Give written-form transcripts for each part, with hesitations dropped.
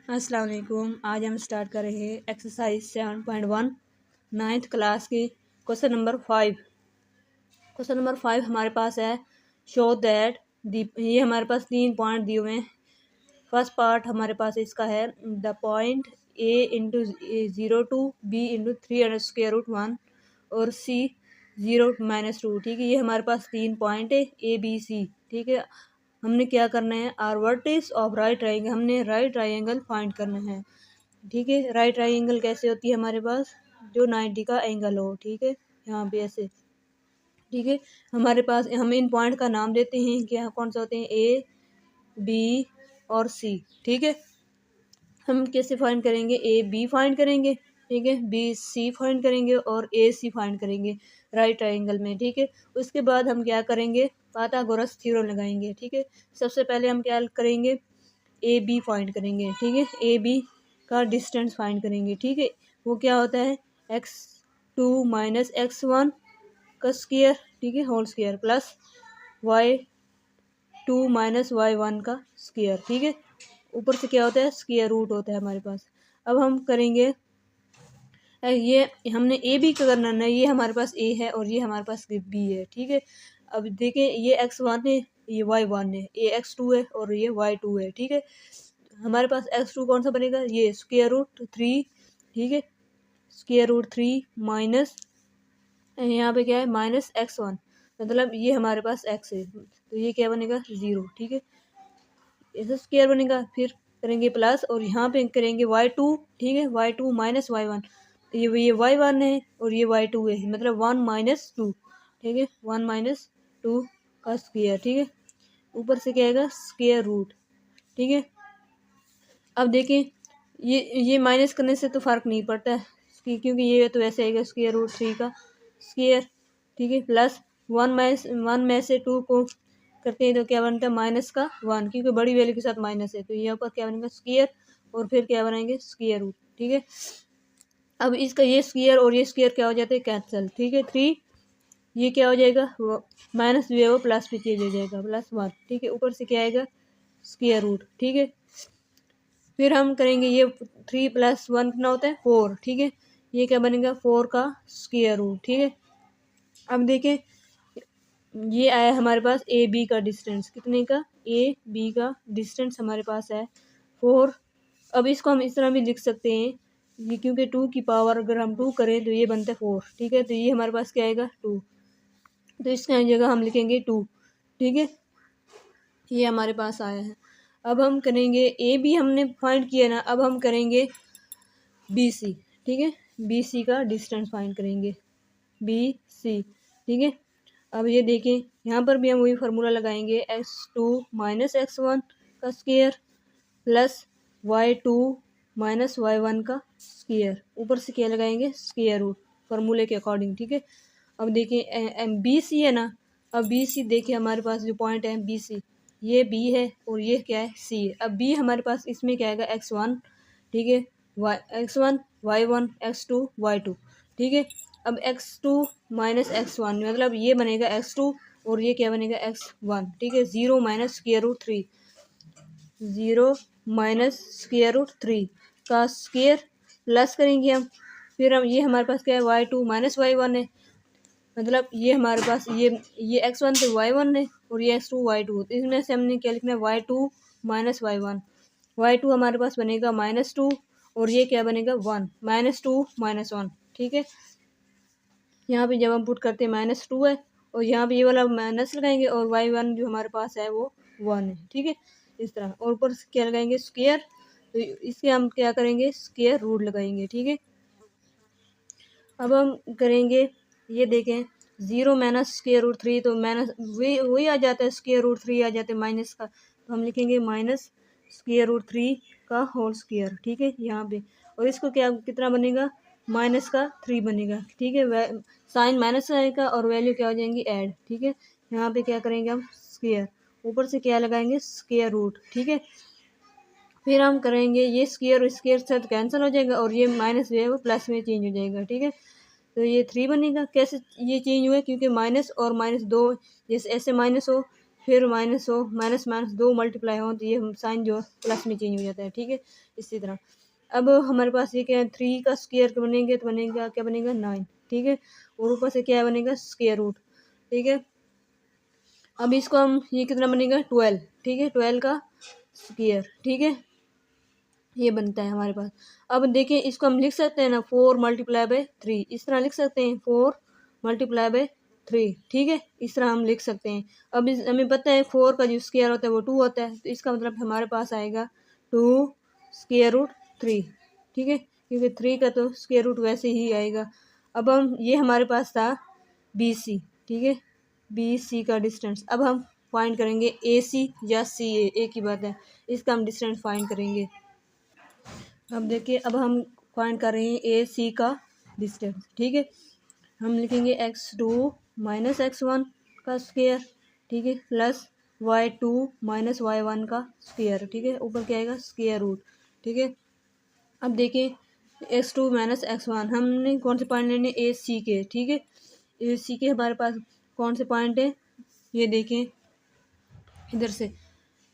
अस्सलाम वालेकुम। आज हम स्टार्ट कर रहे हैं एक्सरसाइज 7.1 नाइन्थ क्लास की क्वेश्चन नंबर 5। क्वेश्चन नंबर 5 हमारे पास है शो दैट ये हमारे पास 3 पॉइंट दिए हुए हैं। फर्स्ट पार्ट हमारे पास इसका है the point A into 0 to B into 3√1 और सी 0-2। ठीक है, ये हमारे पास 3 पॉइंट है ए बी सी। ठीक है, हमने क्या करना है, are vertices of right triangle, हमने राइट ट्राइंगल फाइंड करना है। ठीक है, राइट ट्राइंगल कैसे होती है हमारे पास, जो 90 का एंगल हो। ठीक है, यहाँ पे ऐसे। ठीक है, हमारे पास हम इन पॉइंट का नाम देते हैं क्या, कौन सा होते हैं, ए बी और सी। ठीक है, हम कैसे फाइंड करेंगे, ए बी फाइंड करेंगे, ठीक है, बी सी फाइंड करेंगे और ए सी फाइंड करेंगे राइट ट्राइंगल में। ठीक है, उसके बाद हम क्या करेंगे, पाइथागोरस थ्योरम लगाएंगे। ठीक है, सबसे पहले हम क्या करेंगे, ए बी फाइंड करेंगे। ठीक है, ए बी का डिस्टेंस फाइंड करेंगे। ठीक है, वो क्या होता है, x2 माइनस x1 का स्क्वायर, ठीक है, whole square, plus y2 minus y1 का स्क्वायर। ठीक है, ऊपर से क्या होता है, स्क्वायर रूट होता है हमारे पास। अब हम करेंगे, ये हमने ए बी का करना है, ये हमारे पास ए है और ये हमारे पास बी है। ठीक है, अब देखें, ये x1 है, ये y1 है, ये x2 है और ये y2 है। ठीक है, हमारे पास x2 कौन सा बनेगा, ये स्क्वायर रूट 3। ठीक है, स्क्वायर रूट 3 माइनस, यहाँ पे क्या है, माइनस x1, मतलब ये हमारे पास x है, तो ये क्या बनेगा, 0। ठीक है, ऐसा स्क्वायर बनेगा। फिर करेंगे प्लस और यहाँ पे करेंगे y2। ठीक है, y2 माइनस y1, ये y1 है और ये y2 है, मतलब 1 माइनस 2। ठीक है, 1 माइनस 2 का स्क्वायर। ठीक है, ऊपर से क्या आएगा, स्क्वायर रूट। ठीक है, अब देखें, ये माइनस करने से तो फ़र्क नहीं पड़ता है, क्योंकि ये तो वैसे आएगा स्क्वायर रूट 3 का स्क्वायर। ठीक है, प्लस 1 में से 2 को करते हैं तो क्या बनता है, माइनस का 1, क्योंकि बड़ी वैल्यू के साथ माइनस है, तो यहाँ पर क्या बनेगा, स्क्वायर, और फिर क्या बनाएंगे, स्क्वायर रूट। ठीक है, अब इसका ये स्क्वायर और ये स्क्वायर क्या हो जाते हैं, कैंसिल। ठीक है, 3, ये क्या हो जाएगा, माइनस भी है वो प्लस भी चेंज हो जाएगा, +1। ठीक है, ऊपर से क्या आएगा, स्क्वायर रूट। ठीक है, फिर हम करेंगे, ये 3 + 1 कितना होता है, 4। ठीक है, ये क्या बनेगा, 4 का स्क्वायर रूट। ठीक है, अब देखें, ये आया हमारे पास ए बी का डिस्टेंस, कितने का, ए बी का डिस्टेंस हमारे पास है 4। अब इसको हम इस तरह भी लिख सकते हैं, ये क्योंकि 2 की पावर अगर हम 2 करें तो ये बनता है 4। ठीक है, तो ये हमारे पास क्या आएगा, 2, तो इसकी जगह हम लिखेंगे 2। ठीक है, ये हमारे पास आया है। अब हम करेंगे, ए बी हमने फाइंड किया ना, अब हम करेंगे बी सी। ठीक है, बी सी का डिस्टेंस फाइंड करेंगे, बी सी। ठीक है, अब ये देखें, यहाँ पर भी हम वही फार्मूला लगाएंगे, x2 माइनस x1 का square plus y2 minus y1 का स्क्वायर, ऊपर से क्या लगाएंगे, स्क्वायर रूट, फार्मूले के अकॉर्डिंग। ठीक है, अब देखिए बी सी है ना, अब बी सी देखिए, हमारे पास जो पॉइंट है बी सी, ये बी है और ये क्या है, सी है। अब बी हमारे पास इसमें क्या आएगा, x1। ठीक है, x1 y1 x2 y2। ठीक है, अब x2 माइनस x1, मतलब ये बनेगा x2 और ये क्या बनेगा, x1। ठीक है, 0 minus square root 3, 0 minus square root 3 का स्क्वायर प्लस करेंगे हम। फिर हम, ये हमारे पास क्या है, y2 माइनस y1 है, मतलब ये हमारे पास ये x1 तो y1 है और ये x2 y2, तो इसमें से हमने क्या लिखना है, y2 माइनस y1। y2 हमारे पास बनेगा -2 और ये क्या बनेगा, 1, -2 -1। ठीक है, यहाँ पे जब हम पुट करते हैं -2 है और यहाँ पे ये वाला माइनस लगाएंगे और y1 जो हमारे पास है वो 1 है। ठीक है, इस तरह, और ऊपर से क्या लगाएंगे, स्क्वायर, तो इसके हम क्या करेंगे, स्क्वायर रूट लगाएंगे। ठीक है, अब हम करेंगे, ये देखें, 0 माइनस स्क्वायर रूट 3, तो माइनस वही आ जाता है, स्क्वायर रूट 3 आ जाते हैं माइनस का, तो हम लिखेंगे माइनस स्क्वायर रूट 3 का होल स्क्वायर। ठीक है, यहाँ पे, और इसको क्या कितना बनेगा, माइनस का 3 बनेगा। ठीक है, साइन माइनस आएगा और वैल्यू क्या हो जाएंगी, ऐड। ठीक है, यहाँ पे क्या करेंगे हम, स्क्वायर, ऊपर से क्या लगाएंगे, स्क्वायर रूट। ठीक है, फिर हम करेंगे, ये स्क्वायर और स्क्वायर से कैंसिल हो जाएगा और ये माइनस जो है वो प्लस में चेंज हो जाएगा। ठीक है, तो ये 3 बनेगा। कैसे ये चेंज हुआ, क्योंकि माइनस और -2 जैसे ऐसे माइनस हो फिर माइनस हो, माइनस माइनस 2 मल्टीप्लाई हो तो ये साइन जो प्लस में चेंज हो जाता है, ठीक है। इसी तरह अब हमारे पास ये क्या है, 3 का स्क्वायर बनेंगे तो बनेगा क्या, बनेगा 9, ठीक है। और ऊपर से क्या बनेगा, स्क्वायर रूट, ठीक है। अब इसको हम, ये कितना बनेगा 12, ठीक है, 12 का स्क्वायर, ठीक है, ये बनता है हमारे पास। अब देखिए इसको हम लिख सकते हैं ना 4 मल्टीप्लाई बाई 3, इस तरह लिख सकते हैं 4 मल्टीप्लाई बाई 3, ठीक है, इस तरह हम लिख सकते हैं। अब हमें पता है 4 का जो स्क्वायर होता है वो 2 होता है, तो इसका मतलब हमारे पास आएगा 2 स्क्वायर रूट 3, ठीक है, क्योंकि 3 का तो स्क्वायर रूट वैसे ही आएगा। अब हम, ये हमारे पास था BC, ठीक है, BC का डिस्टेंस। अब हम फाइंड करेंगे AC या CA, एक ही बात है, इसका हम डिस्टेंस फाइंड करेंगे। अब देखिए, अब हम फाइंड कर रहे हैं AC का डिस्टेंस, ठीक है। हम लिखेंगे x2 माइनस x1 का स्क्वायर, ठीक है, प्लस y2 माइनस y1 का स्क्वायर, ठीक है, ऊपर क्या आएगा, स्क्वायर रूट, ठीक है। अब देखिए x2 माइनस x1, हमने कौन से पॉइंट लेने, AC के, ठीक है। AC के हमारे पास कौन से पॉइंट है, ये देखें इधर से,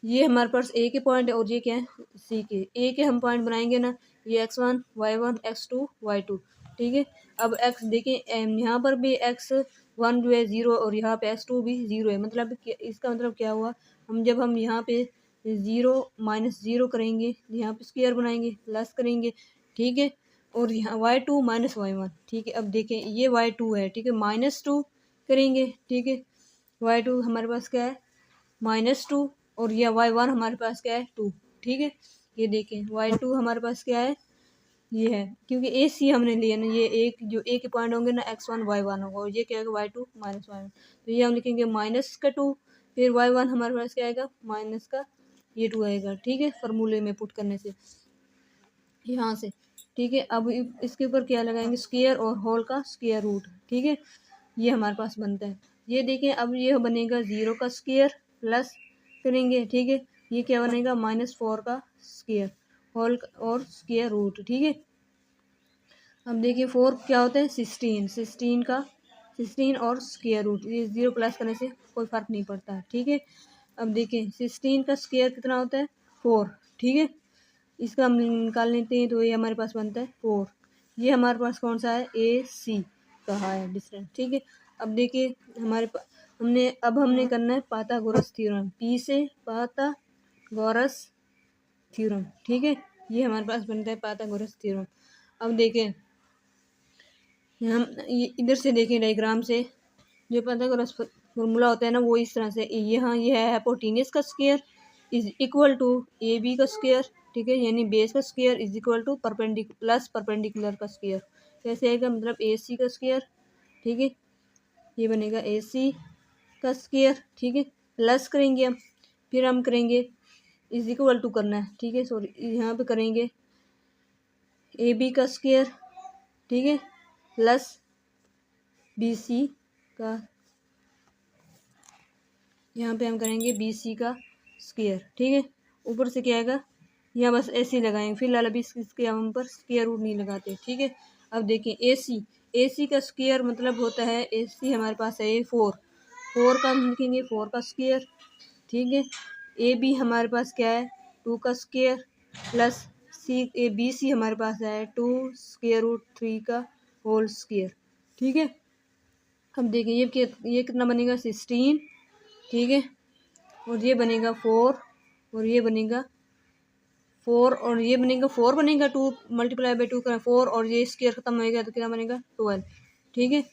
ये हमारे पास ए के पॉइंट है और ये क्या है, सी के। ए के हम पॉइंट बनाएंगे ना, ये x1 y1 x2 y2, ठीक है। अब x देखिए, यहाँ पर भी x1 जो है 0 और यहाँ पे x2 भी 0 है, मतलब इसका मतलब क्या हुआ, हम यहाँ पे 0 माइनस 0 करेंगे, यहाँ पे स्क्वायर बनाएंगे, प्लस करेंगे, ठीक है, और यहाँ y2 माइनस y1, ठीक है। अब देखें ये y2 है, ठीक है, -2 करेंगे, ठीक है, y2 हमारे पास क्या है, -2, और ये y1 हमारे पास क्या है, 2, ठीक है। ये देखें y2 हमारे पास क्या है, ये है, क्योंकि AC हमने लिया ना, ये एक जो ए के पॉइंट होंगे ना x1 y1 होगा, और ये क्या है y2 माइनस y1, तो ये हम लिखेंगे -2, फिर y1 हमारे पास क्या आएगा, माइनस का ये 2 आएगा, ठीक है, फार्मूले में पुट करने से यहाँ से, ठीक है। अब इसके ऊपर क्या लगाएंगे, स्क्वायर और होल का स्क्वायर रूट, ठीक है, ये हमारे पास बनता है। ये देखें, अब ये बनेगा 0 का स्क्वायर प्लस करेंगे, ठीक है, ये क्या बनेगा, -4 का स्क्वायर होल और स्क्वायर रूट, ठीक है। अब देखिए 4 क्या होता है, 16 का 16 और स्क्वायर रूट, ये 0 प्लस करने से कोई फ़र्क नहीं पड़ता, ठीक है। अब देखिए 16 का स्क्वायर कितना होता है, 4, ठीक है, इसका हम निकाल लेते हैं, तो ये हमारे पास बनता है 4। ये हमारे पास कौन सा है, AC कहा है डिस्टेंस, ठीक है। अब देखिए हमारे पास हमने करना है पाइथागोरस थ्योरम, P से पाइथागोरस थ्योरम, ठीक है, ये हमारे पास बनता है पाइथागोरस थ्योरम। अब देखें हम इधर से देखें डायग्राम से, जो पाइथागोरस फॉर्मूला होता है ना, वो इस तरह से, यहाँ ये है हाइपोटेन्यूस का square is equal to AB का स्क्वायर, ठीक है, यानी बेस का square is equal to perpendicular का स्क्वायर। कैसे आएगा, मतलब AC का स्क्वायर, ठीक है, ये बनेगा AC का स्क्वायर, ठीक है, प्लस करेंगे हम, फिर हम करेंगे इज इक्वल टू करना है, ठीक है, सॉरी यहाँ पे करेंगे AB का स्क्वायर, ठीक है, प्लस BC का, यहाँ पे हम करेंगे BC का स्क्वायर, ठीक है, ऊपर से क्या आएगा, यहाँ बस ऐसे ही लगाएंगे, फिलहाल अभी इसके हम पर स्क्वायर रूट नहीं लगाते, ठीक है। अब देखिए AC का स्क्वायर मतलब होता है, AC हमारे पास है 4 का हम लिखेंगे 4 का स्क्वायर, ठीक है। AB हमारे पास क्या है, 2 का स्क्वायर प्लस BC हमारे पास है 2 स्क्वायर रूट 3 का होल स्क्वायर, ठीक है। अब देखिए ये कितना बनेगा, 16, ठीक है, और ये बनेगा 4, और ये बनेगा 4, और ये बनेगा 4 बनेगा, 2 मल्टीप्लाई बाई 2 का 4, और ये स्क्वायर खत्म होएगा तो क्या बनेगा 12, ठीक है।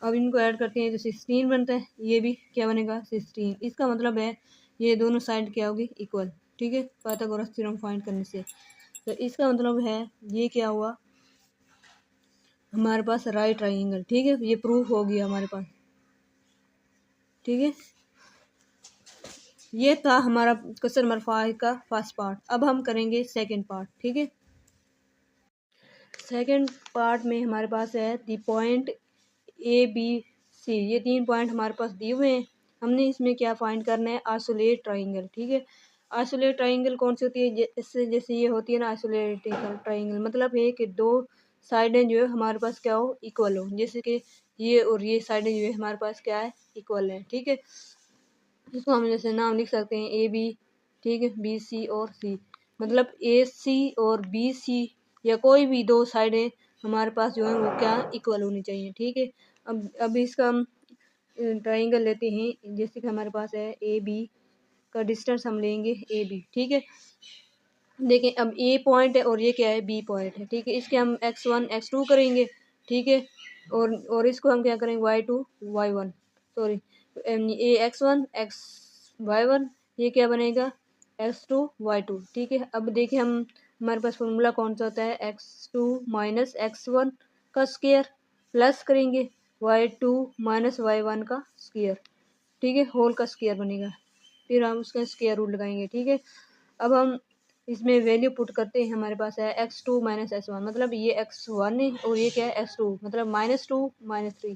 अब इनको ऐड करते हैं तो 16 बनता है, ये भी क्या बनेगा 16, इसका मतलब है ये दोनों साइड क्या होगी, इक्वल, ठीक है, पाइथागोरस थ्योरम फाइंड करने से। तो इसका मतलब है ये क्या हुआ, हमारे पास राइट ट्राइंगल, ठीक है, ये प्रूफ हो गया हमारे पास, ठीक है। ये था हमारा क्वेश्चन नंबर 5 का फर्स्ट पार्ट। अब हम करेंगे सेकंड पार्ट, ठीक है। सेकंड पार्ट में हमारे पास है दी पॉइंट ABC, ये 3 पॉइंट हमारे पास दिए हुए हैं, हमने इसमें क्या फाइंड करना है, आइसोलेट ट्राइंगल, ठीक है। आइसोलेट ट्राइंगल कौन सी होती है, जैसे ये होती है ना आइसोलेट ट्राइंगल, मतलब है कि दो साइडें जो है हमारे पास क्या हो, इक्वल हो, जैसे कि ये और ये साइडें जो है हमारे पास क्या है, इक्वल है, ठीक है। इसको हम जैसे नाम लिख सकते हैं ए बी, ठीक है, बी सी और सी, मतलब ए सी और बी सी या कोई भी दो साइडें हमारे पास जो है वो क्या इक्वल होनी चाहिए, ठीक है। अब इसका हम ट्राइंगल लेते हैं, जैसे कि हमारे पास है ए बी का डिस्टेंस हम लेंगे ए बी, ठीक है। देखें अब ए पॉइंट है और ये क्या है बी पॉइंट है, ठीक है। इसके हम x1 x2 करेंगे, ठीक है, और इसको हम क्या करेंगे y2 y1, सॉरी ए x1 x y1, ये क्या बनेगा x2 y2, ठीक है। अब देखिए हम हमारे पास फॉर्मूला कौन सा होता है x2 माइनस x1 का स्क्वायर प्लस करेंगे y2 माइनस y1 का स्क्वायर, ठीक है, होल का स्क्वायर बनेगा, फिर हम उसका स्क्वायर रूट लगाएंगे, ठीक है। अब हम इसमें वैल्यू पुट करते हैं, हमारे पास है x2 माइनस x1, मतलब ये x1 है और ये क्या है x2, मतलब -2 -3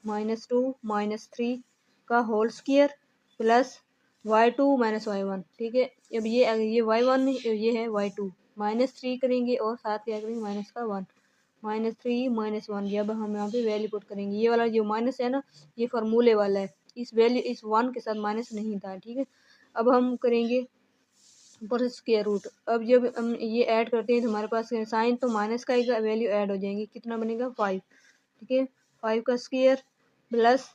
-2 का whole square plus y2 minus y1, ठीक है। अब ये y1 है, ये है y2, -3 करेंगे और साथ क्या करेंगे माइनस का 1, -3 -1, जब हम यहाँ पे वैल्यू पुट करेंगे, ये वाला जो माइनस है ना ये फार्मूले वाला है, इस वैल्यू इस 1 के साथ माइनस नहीं था, ठीक है। अब हम करेंगे ऊपर से स्क्वायर रूट, अब जब हम ये ऐड करते हैं तो हमारे पास साइन तो माइनस का एक वैल्यू ऐड हो जाएंगी, कितना बनेगा 5, ठीक है, 5 का स्क्वायर प्लस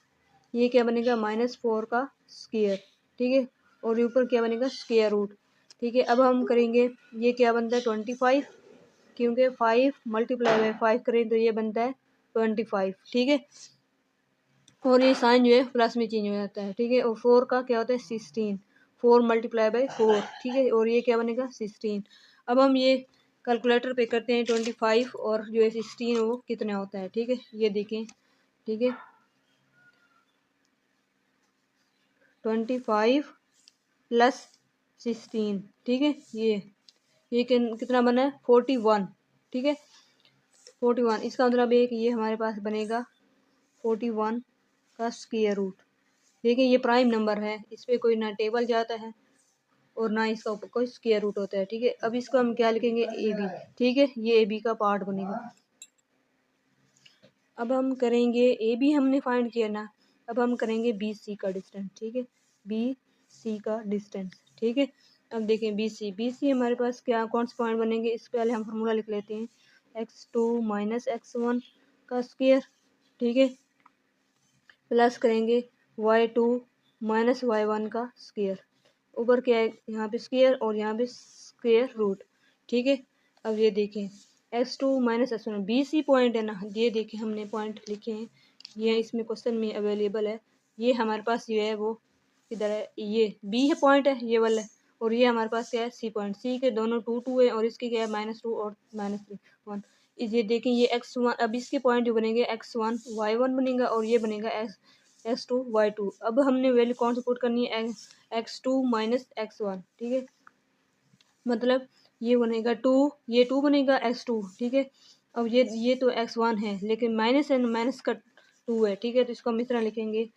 ये क्या बनेगा -4 का स्क्वायर, ठीक है, और ऊपर क्या बनेगा स्क्वायर रूट, ठीक है। अब हम करेंगे ये क्या बनता है 25, क्योंकि 5 मल्टीप्लाई बाई 5 करें तो ये बनता है 25, ठीक है, और ये साइन जो है प्लस में चेंज हो जाता है, ठीक है। और 4 का क्या होता है 16, 4 मल्टीप्लाई बाई 4, ठीक है, और ये क्या बनेगा 16। अब हम ये कैलकुलेटर पे करते हैं 25 और जो है 16 वो कितना होता है, ठीक है, ये देखें, ठीक है, 25 प्लस 16, ठीक है, ये कितना बना है 41, ठीक है, 41, इसका मतलब है कि ये हमारे पास बनेगा 41 का स्क्वायर रूट, देखिए ये प्राइम नंबर है, इस पर कोई ना टेबल जाता है और ना इसका ऊपर कोई स्क्वायर रूट होता है, ठीक है। अब इसको हम क्या लिखेंगे ए बी, ठीक है, ये ए बी का पार्ट बनेगा। अब हम करेंगे ए बी हमने फाइंड किया ना, अब हम करेंगे बी सी का डिस्टेंस, ठीक है, बी सी का डिस्टेंस, ठीक है। अब देखें बी सी हमारे पास क्या कौन से पॉइंट बनेंगे, इससे पहले हम फार्मूला लिख लेते हैं x2 माइनस x1 का स्क्वायर, ठीक है, प्लस करेंगे y2 माइनस y1 का स्क्वायर, ऊपर क्या है यहाँ पे स्क्वायर और यहाँ पे स्क्वायर रूट, ठीक है। अब ये देखें x2 minus x1 B C point है ना, ये देखें हमने पॉइंट लिखे हैं, ये इसमें क्वेश्चन में अवेलेबल है, ये हमारे पास ये है वो किधर है, ये बी है पॉइंट है ये वाला, और ये हमारे पास क्या है सी पॉइंट, सी के दोनों 2 2 है और इसके क्या है -2 और -3 1, ये देखें ये x1, अब इसके पॉइंट जो बनेंगे x1 y1 बनेगा और ये बनेगा x2 y2। अब हमने वैल्यू कौन सी पुट करनी है x2 माइनस x1, ठीक है, मतलब ये बनेगा 2, ये 2 बनेगा x2, ठीक है। अब ये तो x1 है लेकिन माइनस है, माइनस का 2 है, ठीक है, तो इसको हम इस तरह लिखेंगे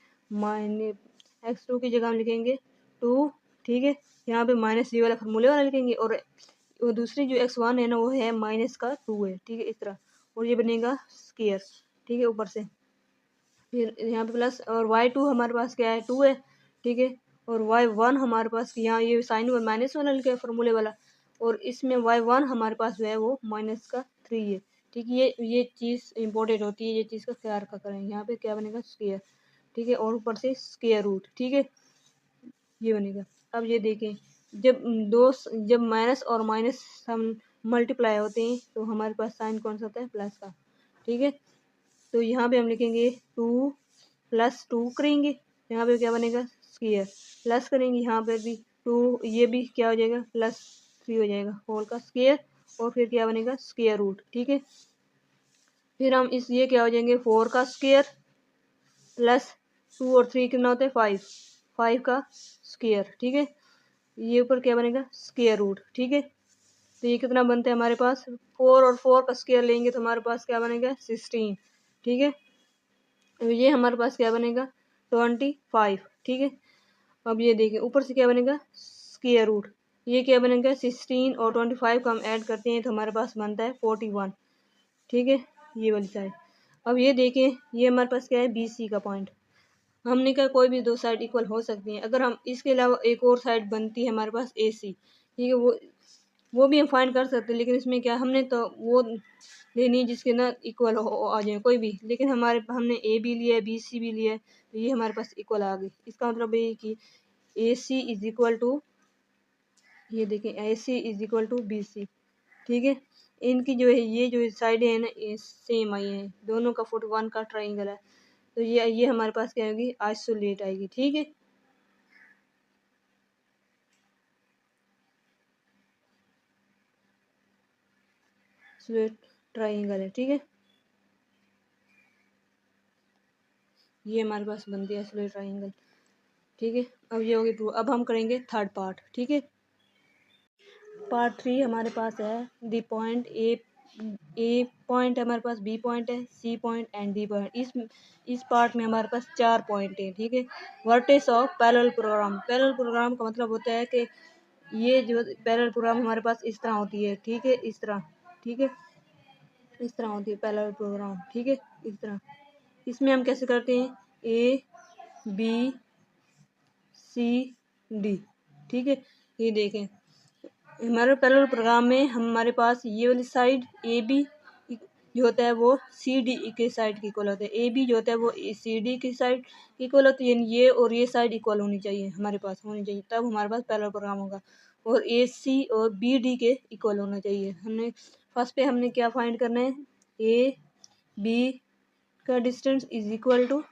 x2 की जगह हम लिखेंगे 2, ठीक है, यहाँ पे माइनस ये वाला फार्मूले वाला लिखेंगे, और दूसरी जो x1 है ना वो है -2 है, ठीक है, इस तरह, और ये बनेगा स्क्वायर, ठीक है, ऊपर से फिर यहाँ पे प्लस, और y2 हमारे पास क्या है 2 है, ठीक है, और y1 हमारे पास यहाँ ये साइन माइनस वाला लिखा है फार्मूले वाला, और इसमें y1 हमारे पास जो है वो -3 है, ठीक है, ये चीज़ इंपॉर्टेंट होती है, ये चीज़ का ख्याल रखा करें, यहाँ पे क्या बनेगा स्क्वायर, ठीक है, और ऊपर से स्क्वायर रूट, ठीक है, ये बनेगा। अब ये देखें जब माइनस और माइनस हम मल्टीप्लाई होते हैं तो हमारे पास साइन कौन सा होता है प्लस का, ठीक है, तो यहाँ पे हम लिखेंगे 2 प्लस 2 करेंगे, यहाँ पे क्या बनेगा स्क्वायर, प्लस करेंगे यहाँ पे भी 2, ये भी क्या हो जाएगा +3 हो जाएगा होल का स्क्वायर, और फिर क्या बनेगा स्क्वायर रूट, ठीक है, फिर हम ये क्या हो जाएंगे 4 का स्क्वायर प्लस 2 और 3 कितना होता है 5, 5 का स्क्वायर, ठीक है, ये ऊपर क्या बनेगा स्क्वायर रूट, ठीक है, तो ये कितना बनता है हमारे पास 4 और 4 का स्क्वायर लेंगे तो हमारे पास क्या बनेगा 16, ठीक है, तो ये हमारे पास क्या बनेगा 25, ठीक है। अब ये देखिए ऊपर से क्या बनेगा स्क्वायर रूट, ये क्या बनेगा 16 और 25 को हम ऐड करते हैं तो हमारे पास बनता है 41, ठीक है, ये वाली साइड। अब ये देखें ये हमारे पास क्या है बी सी का पॉइंट, हमने कहा कोई भी दो साइड इक्वल हो सकती हैं। अगर हम इसके अलावा एक और साइड बनती है हमारे पास ए सी, ठीक है, वो भी हम फाइंड कर सकते हैं, लेकिन इसमें क्या हमने तो वो लेनी है जिसके ना इक्वल हो आ जाए कोई भी, लेकिन हमने ए भी लिया है, बी सी भी लिया है, तो ये हमारे पास इक्वल आ गई। इसका मतलब ये कि A C is equal to, ये देखें, A C is equal to B C, ठीक है। इनकी जो है ये जो साइडें हैं ना ये सेम आई हैं, दोनों का 41 का ट्राइंगल है, तो ये हमारे पास क्या होगी, आइसोलेट आएगी, ठीक है। ट्राइंगल है, ठीक है, ये हमारे पास बनती है आइसोलेट ट्राइंगल, ठीक है। अब ये होगी ट्रू। अब हम करेंगे थर्ड पार्ट, ठीक है। पार्ट 3 हमारे पास है दी पॉइंट ए पॉइंट हमारे पास, बी पॉइंट है, C point and D point. इस पार्ट में हमारे पास 4 पॉइंट है, ठीक है। Vertex of parallelogram. Parallelogram का मतलब होता है कि ये जो पैरेलल प्रोग्राम हमारे पास इस तरह होती है, ठीक है, इस तरह, ठीक है, इस तरह होती है पैरेलल प्रोग्राम, ठीक है, इस तरह। इसमें हम कैसे करते हैं, ए बी सी डी, ठीक है। ये देखें हमारे पैरेलल प्रोग्राम में हमारे पास ये वाली साइड ए बी जो होता है वो सी डी के साइड की इक्वल होता है, ए बी जो होता है वो सी डी की साइड इक्वल होती है, यानी ये और ये साइड इक्वल होनी चाहिए, हमारे पास होनी चाहिए, तब हमारे पास पैरेलल प्रोग्राम होगा। और ए सी और बी डी के इक्वल होना चाहिए। हमने फर्स्ट पे हमने क्या फाइंड करना है, ए बी का distance is equal to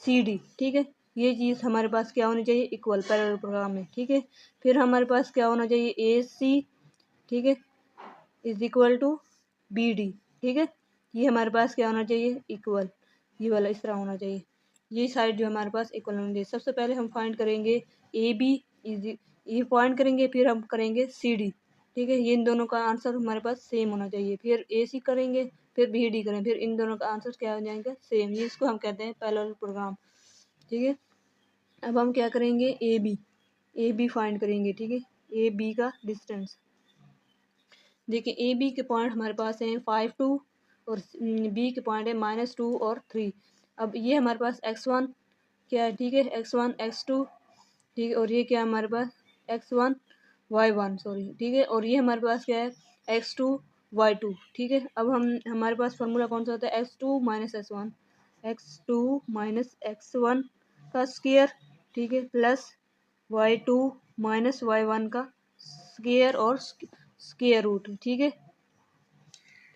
C D, ठीक है। ये चीज़ हमारे पास क्या होनी चाहिए, इक्वल पैरेलल प्रोग्राम में, ठीक है। फिर हमारे पास क्या होना चाहिए, ए सी, ठीक है, is equal to B D, ठीक है। ये हमारे पास क्या होना चाहिए, इक्वल, ये वाला इस तरह होना चाहिए। ये साइड जो हमारे पास इक्वल होनी चाहिए। सबसे पहले हम फाइंड करेंगे ए बी इज, ये फाइंड करेंगे, फिर हम करेंगे सी डी, ठीक है। ये इन दोनों का आंसर हमारे पास सेम होना चाहिए। फिर ए सी करेंगे, फिर बी डी करेंगे, फिर इन दोनों का आंसर क्या हो जाएगा, सेम। ये इसको हम कहते हैं पैरेलल प्रोग्राम, ठीक है। अब हम क्या करेंगे, ए बी फाइंड करेंगे, ठीक है, ए बी का डिस्टेंस। देखिए ए बी के पॉइंट हमारे पास हैं 5 2 और बी के पॉइंट है -2 और 3। अब ये हमारे पास x1 क्या है, ठीक है, x1 x2, ठीक है, और ये क्या है हमारे पास x1 y1 सॉरी, ठीक है, और ये हमारे पास क्या है x2 y2, ठीक है। अब हमारे पास फार्मूला कौन सा होता है, x2 माइनस x1 का स्क्वायर, ठीक है, प्लस y2 माइनस y1 का स्क्वायर और स्क्वायर रूट, ठीक है।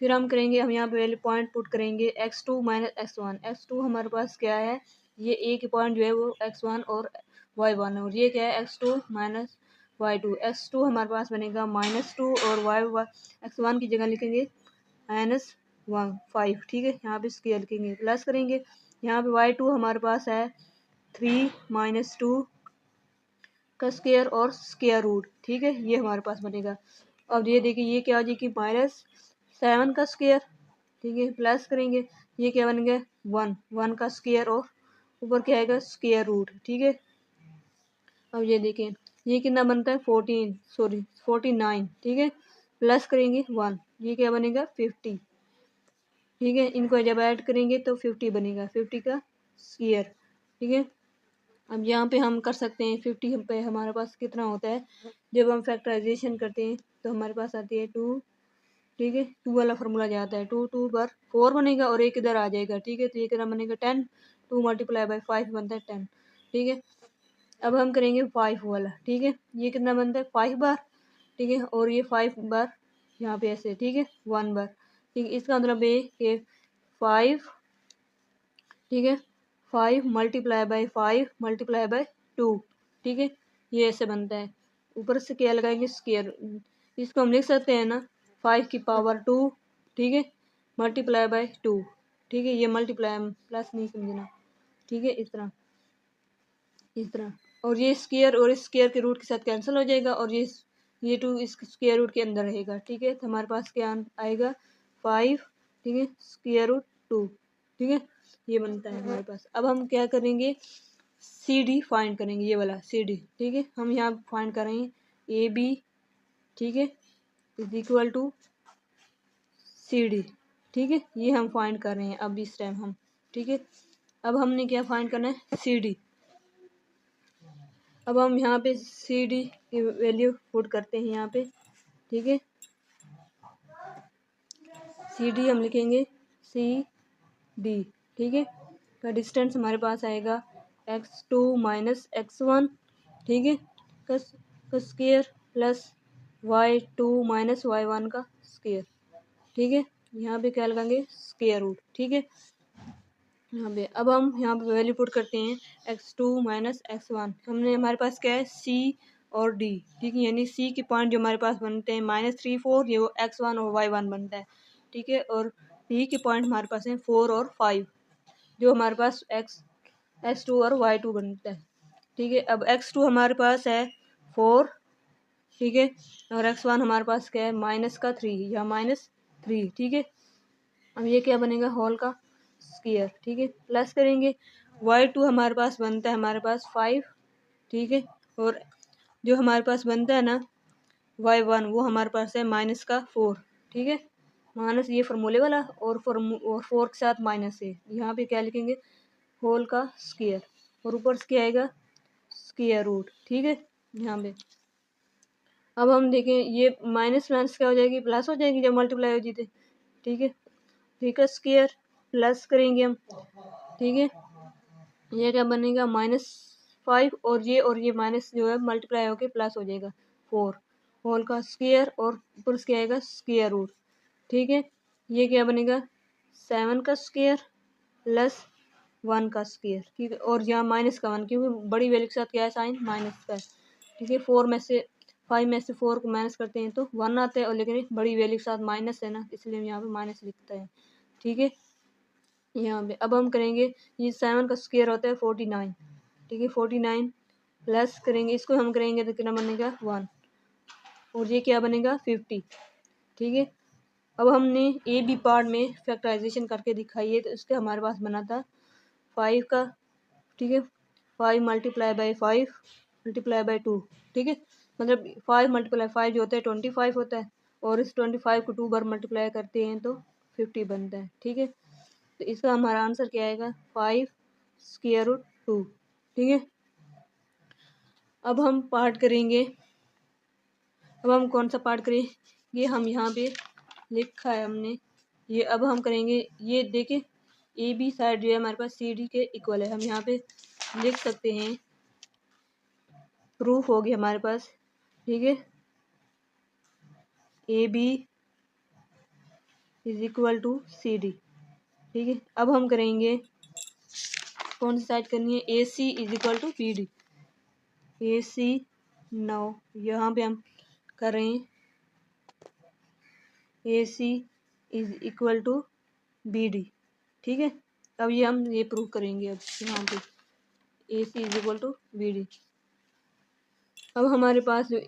फिर हम करेंगे, हम यहाँ पे वैल्यू पॉइंट पुट करेंगे x2 माइनस x1। x2 हमारे पास क्या है, ये ए के पॉइंट जो है वो x1 और y1 है, और ये क्या है x2 माइनस y2। x2 हमारे पास बनेगा -2 और x1 की जगह लिखेंगे -5, ठीक है, यहाँ पे स्क्वायर लिखेंगे, प्लस करेंगे। यहाँ पे y2 हमारे पास है 3 -2 का स्क्वायर और स्क्वायर रूट, ठीक है, ये हमारे पास बनेगा। अब ये देखिए ये क्या हो जाएगी -7 का स्क्वायर, ठीक है, प्लस करेंगे, ये क्या बन गया 1 का स्क्वायर और ऊपर क्या आएगा स्क्वायर रूट, ठीक है। अब ये देखें ये कितना बनता है 49, ठीक है, प्लस करेंगे 1, ये क्या बनेगा 50, ठीक है। इनको जब ऐड करेंगे तो 50 बनेगा, 50 का स्क्वायर, ठीक है। अब यहाँ पे हम कर सकते हैं 50 पे हमारे पास कितना होता है, जब हम फैक्टराइजेशन करते हैं तो हमारे पास आती है 2, ठीक है, 2 वाला फार्मूला जाता है, 2 पर 4 बनेगा और एक इधर आ जाएगा, ठीक है, तो ये कितना बनेगा 10, 2 मल्टीप्लाई बाई 5 बनता है 10, ठीक है। अब हम करेंगे 5 वाला, ठीक है, ये कितना बनता है 5 बार, ठीक है, और ये 5 बार यहाँ पे ऐसे, ठीक है, 1 बार, ठीक है। इसका मतलब ये कि 5, ठीक है, 5 मल्टीप्लाई बाई 5 मल्टीप्लाई बाई 2, ठीक है, ये ऐसे बनता है। ऊपर से क्या लगाएंगे स्क्वायर, इसको हम लिख सकते हैं ना 5 की पावर 2, ठीक है, मल्टीप्लाई बाई 2, ठीक है, ये मल्टीप्लाई प्लस नहीं समझना, ठीक है, इस तरह। और ये स्क्वायर और इस स्क्वायर के रूट के साथ कैंसिल हो जाएगा और ये 2 इस स्क्वायर रूट के अंदर रहेगा, ठीक है, तो हमारे पास क्या आएगा 5, ठीक है, स्क्वायर रूट 2, ठीक है, ये बनता है हमारे पास। अब हम क्या करेंगे सी डी फाइंड करेंगे, ये वाला सी डी, ठीक है, हम यहाँ फाइंड करेंगे ए बी, ठीक है, is equal to C D, ठीक है, ये हम फाइंड कर रहे हैं अब इस टाइम हम, ठीक है। अब हमने क्या फाइंड करना है, सी डी। अब हम यहाँ पे सी डी की वैल्यू पुट करते हैं यहाँ पे, ठीक है। सी डी हम लिखेंगे सी डी, ठीक है। का डिस्टेंस हमारे पास आएगा x2 माइनस x1, ठीक है, का square plus y2 minus y1 का स्क्वायर, ठीक है। यहाँ पे क्या लगाएंगे, स्क्वायर रूट, ठीक है। यहाँ पे अब हम यहाँ पे वैल्यू पुट करते हैं x2 माइनस x1। हमने हमारे पास क्या है, c और d, ठीक है। यानी c के पॉइंट जो हमारे पास बनते हैं -3 4, ये वो x1 और y1 बनता है, ठीक है। और d के पॉइंट हमारे पास हैं 4 और 5, जो हमारे पास x2 और y2 बनता है, ठीक है। अब x2 हमारे पास है 4, ठीक है, और x1 हमारे पास क्या है, -3 या -3, ठीक है। अब ये क्या बनेगा, होल का स्क्वायर, ठीक है। प्लस करेंगे y2 हमारे पास बनता है हमारे पास 5, ठीक है। और जो हमारे पास बनता है ना y1, वो हमारे पास है -4, ठीक है। माइनस ये फॉर्मूले वाला, और 4 के साथ माइनस है। यहाँ पे क्या लिखेंगे, होल का स्क्वायर, और ऊपर से क्या आएगा, स्क्वायर रूट, ठीक है। यहाँ पे अब हम देखें, ये माइनस माइनस क्या हो जाएगी, प्लस हो जाएगी जब मल्टीप्लाई हो जीते, ठीक है। ठीक है, स्क्वायर प्लस करेंगे हम, ठीक है। ये क्या बनेगा, -5, और ये माइनस जो है मल्टीप्लाई होके प्लस हो जाएगा 4, होल का स्क्वायर, और ऊपर से क्या आएगा, स्क्वायर रूट, ठीक है। ये क्या बनेगा, 7 का स्क्वायर प्लस 1 का स्क्वायर, ठीक है। और यहाँ माइनस का 1, क्योंकि बड़ी वैल्यू के साथ क्या है, साइन माइनस का है, ठीक है। 5 में से 4 को माइनस करते हैं तो 1 आता है, और लेकिन बड़ी वैल्यू के साथ माइनस है ना, इसलिए हम यहाँ पे माइनस लिखते हैं, ठीक है। यहाँ पे अब हम करेंगे, ये 7 का स्क्वायर होता है 49, ठीक है। 49 प्लस करेंगे, इसको हम करेंगे तो कितना बनेगा, 1, और ये क्या बनेगा, 50, ठीक है। अब हमने ए बी पार्ट में फैक्टराइजेशन करके दिखाई है, तो इसके हमारे पास बना था 5 का, ठीक है। 5 मल्टीप्लाई बाई 5 मल्टीप्लाई बाई 2, ठीक है। मतलब 5 मल्टीप्लाई 5 जो होता है 25 होता है, और इस 25 को 2 बार मल्टीप्लाई करते हैं तो 50 बनता है, ठीक है। तो इसका हमारा आंसर क्या आएगा, 5 स्क्वायर रूट 2, ठीक है। अब हम पार्ट करेंगे, अब हम कौन सा पार्ट करें, ये हम यहाँ पे लिखा है हमने, ये अब हम करेंगे, ये देखिए ए बी साइड जो है हमारे पास सी डी के इक्वल है, हम यहाँ पे लिख सकते हैं, प्रूफ हो गया हमारे पास, ठीक है। A B is equal to C D, ठीक है। अब हम करेंगे, कौन सी साइड करनी है, A C is equal to B D, A C, now यहाँ पे हम करें A C is equal to B D, ठीक है। अब ये हम ये प्रूव करेंगे, अब यहाँ पे A C is equal to B D. अब हमारे पास जो,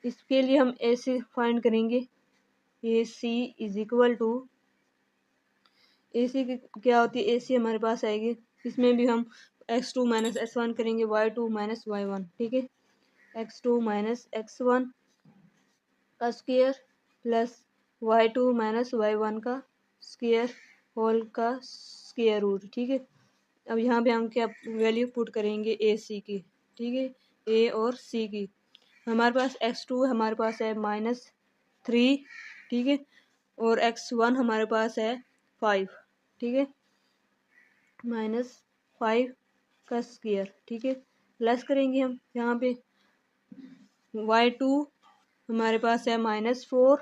इसके लिए हम ऐसे फाइंड करेंगे, ए सी इज इक्वल टू, ए सी क्या होती है, ए सी हमारे पास आएगी, इसमें भी हम x2 माइनस x1 करेंगे, y2 माइनस y1, ठीक है। x2 माइनस x1 का square plus y2 minus y1 का स्क्वायर, होल का स्क्वायर रूट, ठीक है। अब यहाँ पे हम क्या वैल्यू पुट करेंगे, ए सी की, ठीक है, ए और सी की। हमारे पास x2 हमारे पास है -3, ठीक है, और x1 हमारे पास है 5, ठीक है, -5 का स्क्वायर, ठीक है। प्लस करेंगे हम यहाँ पे, y2 हमारे पास है -4,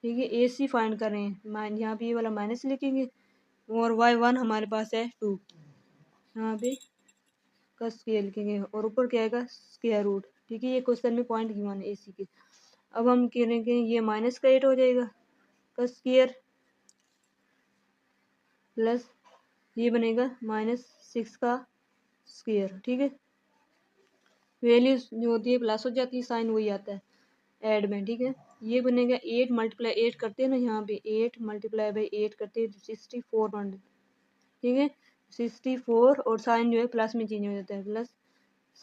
ठीक है। ए सी फाइंड कर रहे हैं, यहाँ पे ये वाला माइनस लिखेंगे, और y1 हमारे पास है 2, यहाँ पे का स्क्वायर लिखेंगे, और ऊपर क्या आएगा, स्क्वायर रूट, ठीक है। ये क्वेश्चन में पॉइंट गिवन है ए सी के। अब हम करेंगे, ये -8 हो जाएगा का स्क्वायर, प्लस ये बनेगा -6 का स्क्वायर, ठीक है। वैल्यू जो होती है प्लस हो जाती है, साइन वही आता है ऐड में, ठीक है। ये बनेगा 8 मल्टीप्लाई 8 करते हैं ना, यहाँ पे 8 मल्टीप्लाई बाई 8 करते हैं तो 64 बन, ठीक है। 64, और साइन जो है प्लस में चेंज हो जाता है, प्लस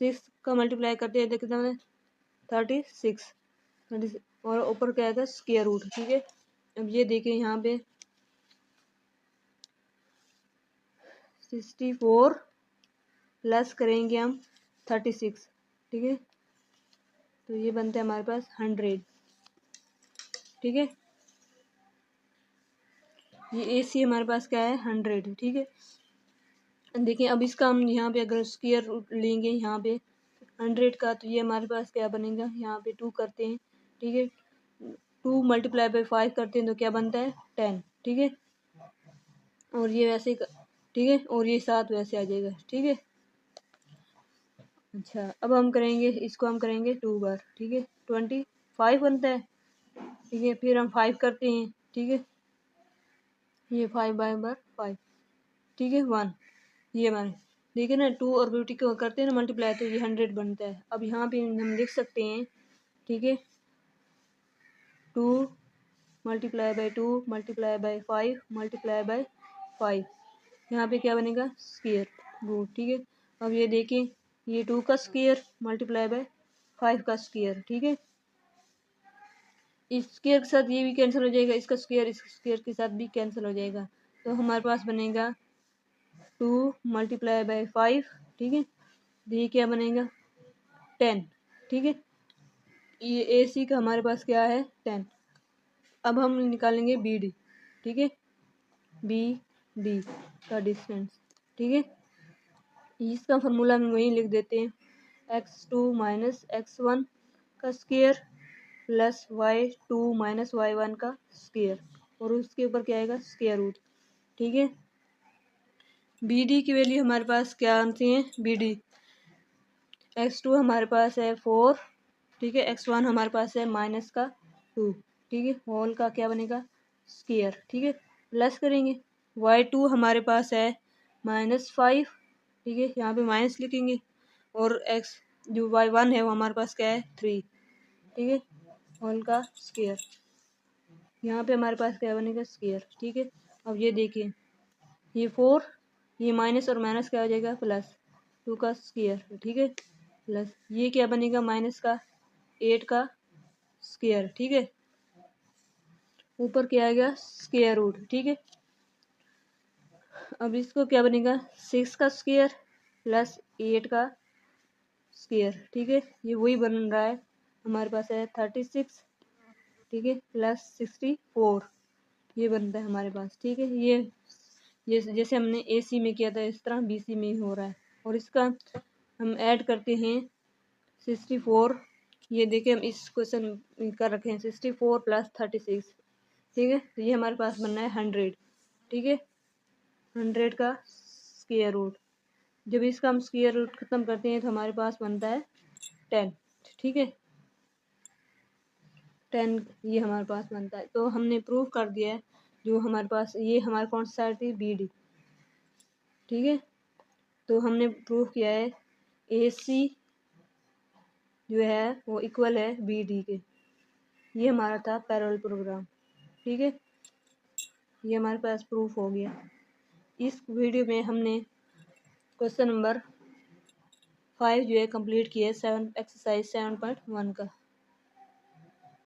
6 का मल्टीप्लाई करते हैं तो कितना है, 36, और ऊपर क्या आएगा, स्क्वायर रूट, ठीक है। अब ये देखें यहाँ पे 64 प्लस करेंगे हम 36, ठीक है, तो ये बनता है हमारे पास 100, ठीक है। ये AC हमारे पास क्या है 100, ठीक है। देखिए अब इसका हम यहाँ पे अगर स्क्वायर रूट लेंगे यहाँ पे 100 का, तो ये हमारे पास क्या बनेगा, यहाँ पे 2 करते हैं, ठीक है, 2 मल्टीप्लाई बाई 5 करते हैं तो क्या बनता है 10, ठीक है, और ये वैसे, ठीक है, और ये 7 वैसे आ जाएगा, ठीक है। अच्छा अब हम करेंगे इसको, हम करेंगे 2 बार, ठीक है, 25 बनता है, ठीक है, फिर हम 5 करते हैं, ठीक है, ये 5 बार 5, ठीक है, 1, ये हमारे, देखिए ना 2 और 50 को करते हैं ना मल्टीप्लाई, तो ये 100 बनता है। अब यहाँ पे हम लिख सकते हैं, ठीक है, 2 multiply by 2 multiply by 5 multiply by 5, यहाँ पे क्या बनेगा स्क्वायर रूट, ठीक है। अब ये देखिए ये 2 का स्क्वायर मल्टीप्लाई बाई 5 का स्क्वायर, ठीक है, इस स्क्वायर के साथ ये भी कैंसिल हो जाएगा, इसका स्क्वायर इस स्क्वायर के साथ भी कैंसिल हो जाएगा, तो हमारे पास बनेगा 2 मल्टीप्लाई बाई 5, ठीक है, ये क्या बनेगा 10, ठीक है, ये AC का हमारे पास क्या है 10। अब हम निकालेंगे BD, ठीक है, BD का डिस्टेंस, ठीक है, इसका फार्मूला हम वहीं लिख देते हैं, x2 माइनस x1 का square plus y2 minus y1 का स्क्वायर, और उसके ऊपर क्या आएगा स्क्वायर रूट, ठीक है। BD की वैल्यू हमारे पास क्या आती है, BD x2 हमारे पास है 4, ठीक है, x1 हमारे पास है माइनस का 2, ठीक है, होल का क्या बनेगा स्क्वायर, ठीक है, प्लस करेंगे y2 हमारे पास है -5, ठीक है, यहाँ पे माइनस लिखेंगे, और x जो y1 है वो हमारे पास क्या है 3, ठीक है, होल का स्क्वायर, यहाँ पे हमारे पास क्या बनेगा स्क्वायर, ठीक है। अब ये देखिए ये 4, ये माइनस और माइनस क्या हो जाएगा प्लस, 2 का स्क्वायर, ठीक है, प्लस ये क्या बनेगा माइनस का 8 का स्क्वायर, ठीक है, ऊपर क्या आएगा स्क्वायर रूट, ठीक है। अब इसको क्या बनेगा 6 का स्क्वायर प्लस 8 का स्क्वायर, ठीक है, ये वही बन रहा है, हमारे पास है 36, ठीक है, प्लस 64, ये बनता है हमारे पास, ठीक है। ये जैसे हमने AC में किया था इस तरह BC में हो रहा है, और इसका हम ऐड करते हैं 64, ये देखिए हम इस क्वेश्चन कर रखे हैं 64 प्लस 36, ठीक है, तो ये हमारे पास बनना है 100, ठीक है, 100 का स्क्वायर रूट, जब इसका हम स्क्वायर रूट खत्म करते हैं तो हमारे पास बनता है 10, ठीक है, 10 ये हमारे पास बनता है। तो हमने प्रूव कर दिया है, जो हमारे पास ये हमारे कौन सा साइड थी BD, ठीक है, तो हमने प्रूव किया है AC जो है वो इक्वल है BD के, ये हमारा था पैरेलल प्रोग्राम, ठीक है, ये हमारे पास प्रूफ हो गया। इस वीडियो में हमने क्वेश्चन नंबर 5 जो है कंप्लीट किया है, एक्सरसाइज 7.1 का।